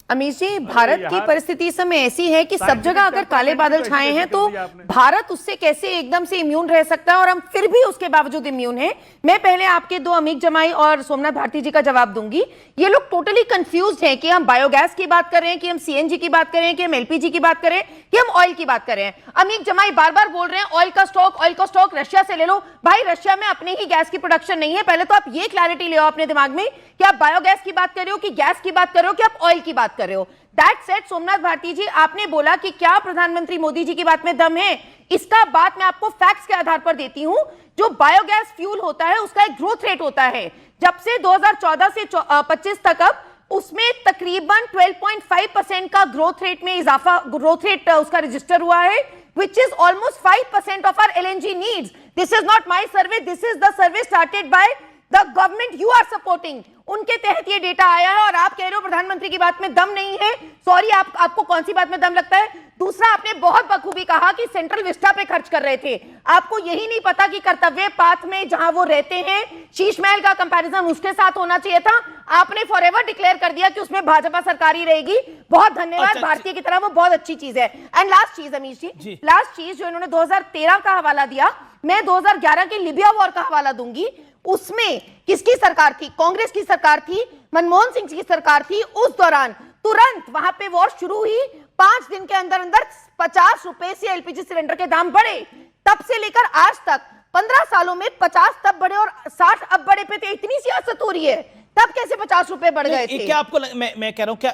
अमीश जी, भारत की परिस्थिति इस समय ऐसी है कि सब जगह अगर काले बादल छाए हैं तो भारत उससे कैसे एकदम से इम्यून रह सकता है, और हम फिर भी उसके बावजूद इम्यून हैं। मैं पहले आपके दो अमीक जमाई और सोमनाथ भारती जी का जवाब दूंगी। ये लोग टोटली कंफ्यूज्ड हैं कि हम बायोगैस की बात कर रहे हैं, कि हम सीएनजी की बात कर रहे हैं, कि हम एलपीजी की बात कर रहे हैं, कि हम ऑयल की बात कर रहे हैं। अमीक जमाई बार बार बोल रहे हैं ऑयल का स्टॉक रशिया से ले लो। भाई, रशिया में अपने ही गैस की प्रोडक्शन नहीं है। पहले तो आप ये क्लैरिटी ले आओ अपने दिमाग में कि आप बायोगैस की बात कर रहे हो, कि गैस की बात कर रहे हो, कि आप ऑयल की बात कर रहे हो। दैट सेड, सोमनाथ भारती जी, आपने बोला कि क्या प्रधानमंत्री मोदी जी की बात में दम है। इसका बात मैं आपको फैक्ट्स के आधार पर देती हूं। जो बायोगैस फ्यूल होता है उसका एक ग्रोथ रेट होता है। जब से 2014 से 25 तक अब उसमें तकरीबन 12.5% का ग्रोथ रेट में इजाफा, ग्रोथ रेट उसका रजिस्टर हुआ है, which is almost 5% of our LNG needs. This is not my survey, this is the survey started by the government you are supporting. उनके तहत ये डेटा आया है, और आप कह रहे हो प्रधानमंत्री की बात में दम नहीं है। सॉरी, आपको कौन सी बात में दम लगता है? दूसरा, आपने बहुत बखूबी कहा कि सेंट्रल विस्टा पे खर्च कर रहे थे। आपको यही नहीं पता कि कर्तव्य पाथ में जहां वो रहते हैं, शीश महल का कंपैरिजन उसके साथ होना चाहिए था। आपने फॉरएवर डिक्लेयर कर दिया कि उसमें भाजपा सरकार ही रहेगी। बहुत धन्यवाद। भारतीय की तरह वो बहुत अच्छी चीज है। एंड लास्ट चीज अमीश जी, लास्ट चीज जो इन्होंने 2013 का हवाला दिया, मैं 2011 के लिबिया वॉर का हवाला दूंगी। उसमें किसकी सरकार थी? कांग्रेस की सरकार थी, मनमोहन सिंह की सरकार थी। उस दौरान तुरंत वहां पे वॉर शुरू हुई, 5 दिन के अंदर अंदर 50 रुपए से एलपीजी सिलेंडर के दाम बढ़े। तब से लेकर आज तक 15 सालों में 50 तब बढ़े और 60 अब बढ़े पे तो इतनी सियासत हो रही है। तब कैसे 50 रुपए बढ़ गए थे? क्या आपको मैं कह रहा हूं क्या